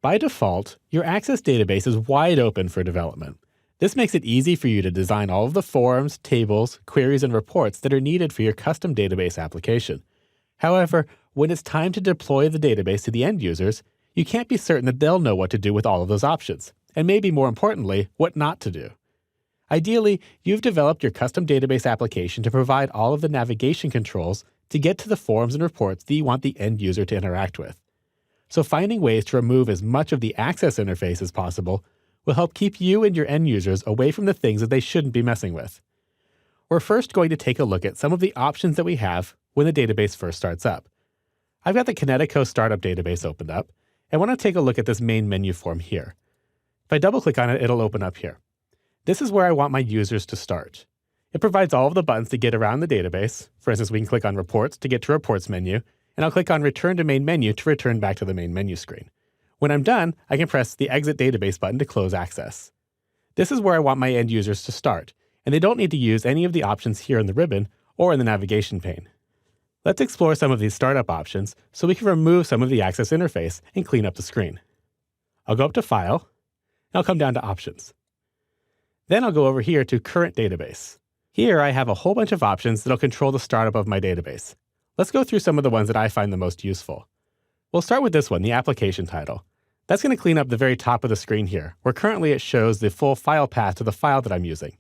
By default, your Access database is wide open for development. This makes it easy for you to design all of the forms, tables, queries, and reports that are needed for your custom database application. However, when it's time to deploy the database to the end users, you can't be certain that they'll know what to do with all of those options, and maybe more importantly, what not to do. Ideally, you've developed your custom database application to provide all of the navigation controls to get to the forms and reports that you want the end user to interact with. So finding ways to remove as much of the Access interface as possible will help keep you and your end users away from the things that they shouldn't be messing with. We're first going to take a look at some of the options that we have when the database first starts up. I've got the Kinetico Startup database opened up, and want to take a look at this main menu form here. If I double-click on it, it'll open up here. This is where I want my users to start. It provides all of the buttons to get around the database. For instance, we can click on Reports to get to Reports menu, and I'll click on Return to Main Menu to return back to the main menu screen. When I'm done, I can press the Exit Database button to close Access. This is where I want my end users to start, and they don't need to use any of the options here in the ribbon or in the navigation pane. Let's explore some of these startup options so we can remove some of the Access interface and clean up the screen. I'll go up to File, and I'll come down to Options. Then I'll go over here to Current Database. Here I have a whole bunch of options that'll control the startup of my database. Let's go through some of the ones that I find the most useful. We'll start with this one, the application title. That's going to clean up the very top of the screen here, where currently it shows the full file path to the file that I'm using.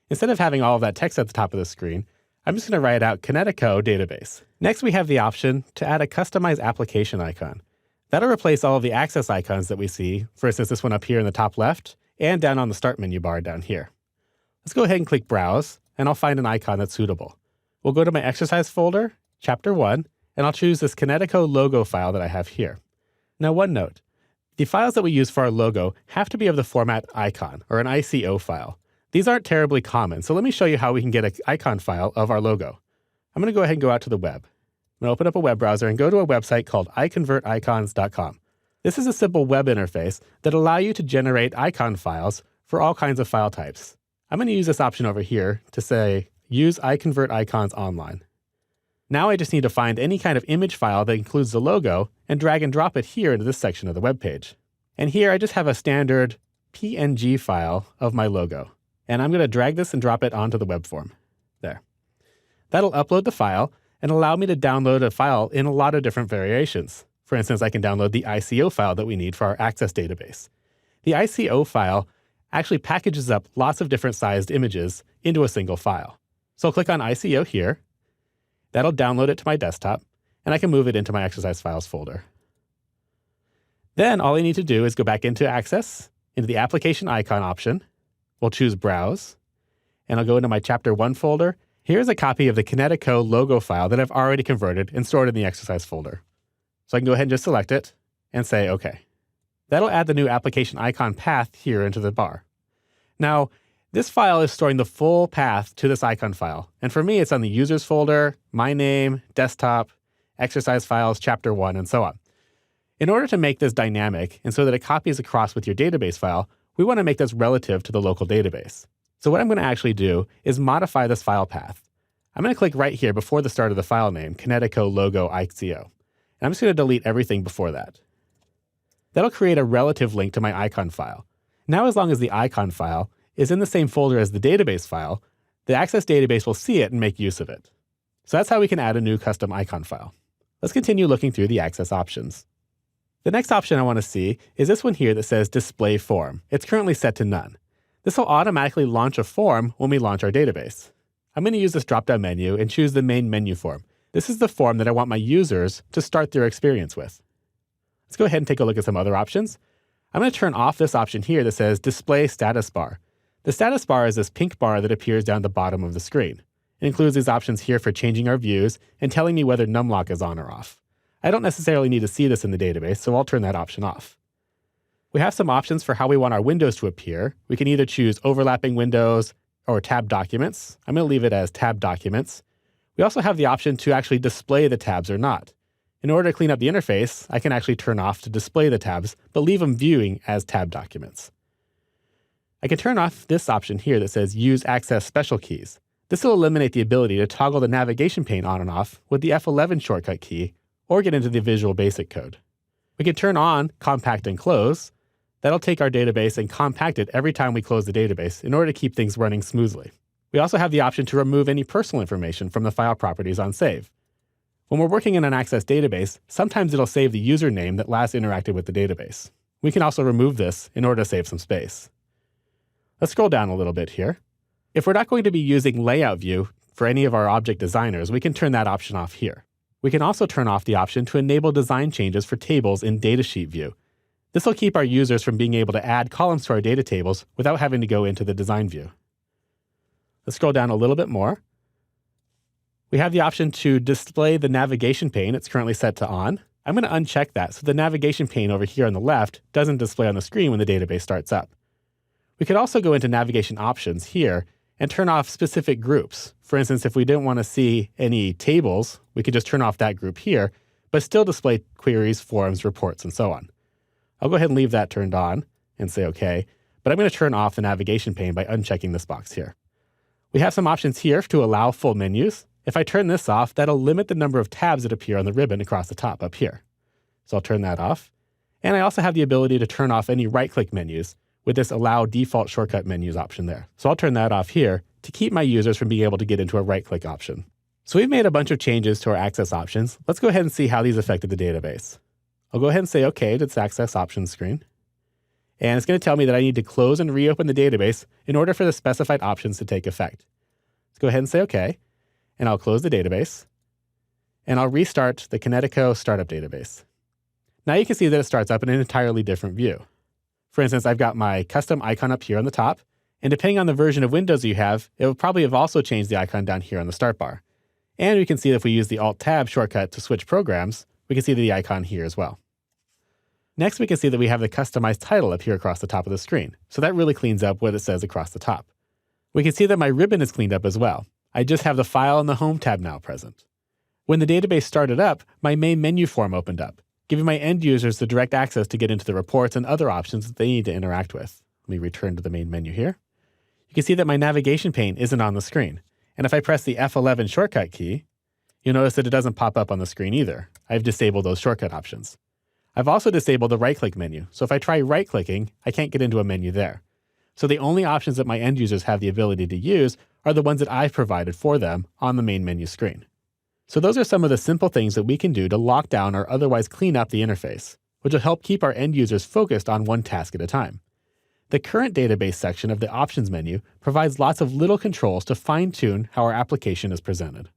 Instead of having all of that text at the top of the screen, I'm just going to write out Kinetico Database. Next, we have the option to add a customized application icon. That'll replace all of the Access icons that we see, for instance, this one up here in the top left, and down on the Start menu bar down here. Let's go ahead and click Browse, and I'll find an icon that's suitable. We'll go to my Exercise folder, Chapter 1, and I'll choose this Kinetico logo file that I have here. Now, one note. The files that we use for our logo have to be of the format icon, or an ICO file. These aren't terribly common, so let me show you how we can get an icon file of our logo. I'm going to go ahead and go out to the web. I'm going to open up a web browser and go to a website called iconverticons.com. This is a simple web interface that allows you to generate icon files for all kinds of file types. I'm going to use this option over here to say, Use iConvertIcons online. Now I just need to find any kind of image file that includes the logo and drag and drop it here into this section of the web page. And here I just have a standard PNG file of my logo. And I'm going to drag this and drop it onto the web form. There. That'll upload the file and allow me to download a file in a lot of different variations. For instance, I can download the ICO file that we need for our Access database. The ICO file actually packages up lots of different sized images into a single file. So I'll click on ICO here. That'll download it to my desktop, and I can move it into my Exercise Files folder. Then all I need to do is go back into Access, into the Application Icon option. We'll choose Browse, and I'll go into my Chapter 1 folder. Here's a copy of the Kinetico logo file that I've already converted and stored in the Exercise folder. So I can go ahead and just select it and say OK. That'll add the new application icon path here into the bar. Now, this file is storing the full path to this icon file. And for me, it's on the Users folder, My Name, Desktop, Exercise Files, Chapter 1, and so on. In order to make this dynamic and so that it copies across with your database file, we want to make this relative to the local database. So what I'm going to actually do is modify this file path. I'm going to click right here before the start of the file name, Kinetico logo ICO. And I'm just going to delete everything before that. That'll create a relative link to my icon file. Now, as long as the icon file is in the same folder as the database file, the Access database will see it and make use of it. So that's how we can add a new custom icon file. Let's continue looking through the Access options. The next option I want to see is this one here that says Display Form. It's currently set to None. This will automatically launch a form when we launch our database. I'm going to use this drop-down menu and choose the main menu form. This is the form that I want my users to start their experience with. Let's go ahead and take a look at some other options. I'm going to turn off this option here that says Display Status Bar. The status bar is this pink bar that appears down the bottom of the screen. It includes these options here for changing our views and telling me whether numlock is on or off. I don't necessarily need to see this in the database, so I'll turn that option off. We have some options for how we want our windows to appear. We can either choose overlapping windows or tab documents. I'm going to leave it as tab documents. We also have the option to actually display the tabs or not. In order to clean up the interface, I can actually turn off to display the tabs, but leave them viewing as tab documents. I can turn off this option here that says Use Access Special Keys. This will eliminate the ability to toggle the navigation pane on and off with the F11 shortcut key or get into the Visual Basic code. We can turn on Compact and Close. That'll take our database and compact it every time we close the database in order to keep things running smoothly. We also have the option to remove any personal information from the file properties on save. When we're working in an Access database, sometimes it'll save the username that last interacted with the database. We can also remove this in order to save some space. Let's scroll down a little bit here. If we're not going to be using Layout View for any of our object designers, we can turn that option off here. We can also turn off the option to enable design changes for tables in Datasheet View. This will keep our users from being able to add columns to our data tables without having to go into the design view. Let's scroll down a little bit more. We have the option to display the navigation pane. It's currently set to on. I'm going to uncheck that so the navigation pane over here on the left doesn't display on the screen when the database starts up. We could also go into navigation options here and turn off specific groups. For instance, if we didn't want to see any tables, we could just turn off that group here, but still display queries, forms, reports, and so on. I'll go ahead and leave that turned on and say OK, but I'm going to turn off the navigation pane by unchecking this box here. We have some options here to allow full menus. If I turn this off, that'll limit the number of tabs that appear on the ribbon across the top up here. So I'll turn that off. And I also have the ability to turn off any right-click menus with this Allow Default Shortcut Menus option there. So I'll turn that off here to keep my users from being able to get into a right-click option. So we've made a bunch of changes to our access options. Let's go ahead and see how these affected the database. I'll go ahead and say OK to this Access Options screen. And it's going to tell me that I need to close and reopen the database in order for the specified options to take effect. Let's go ahead and say OK. And I'll close the database. And I'll restart the Kinetico startup database. Now you can see that it starts up in an entirely different view. For instance, I've got my custom icon up here on the top. And depending on the version of Windows you have, it will probably have also changed the icon down here on the start bar. And we can see that if we use the Alt-Tab shortcut to switch programs, we can see the icon here as well. Next, we can see that we have the customized title up here across the top of the screen. So that really cleans up what it says across the top. We can see that my ribbon is cleaned up as well. I just have the File and the Home tab now present. When the database started up, my main menu form opened up, giving my end users the direct access to get into the reports and other options that they need to interact with. Let me return to the main menu here. You can see that my navigation pane isn't on the screen. And if I press the F11 shortcut key, you'll notice that it doesn't pop up on the screen either. I've disabled those shortcut options. I've also disabled the right-click menu. So if I try right-clicking, I can't get into a menu there. So the only options that my end users have the ability to use are the ones that I've provided for them on the main menu screen. So those are some of the simple things that we can do to lock down or otherwise clean up the interface, which will help keep our end users focused on one task at a time. The current database section of the options menu provides lots of little controls to fine-tune how our application is presented.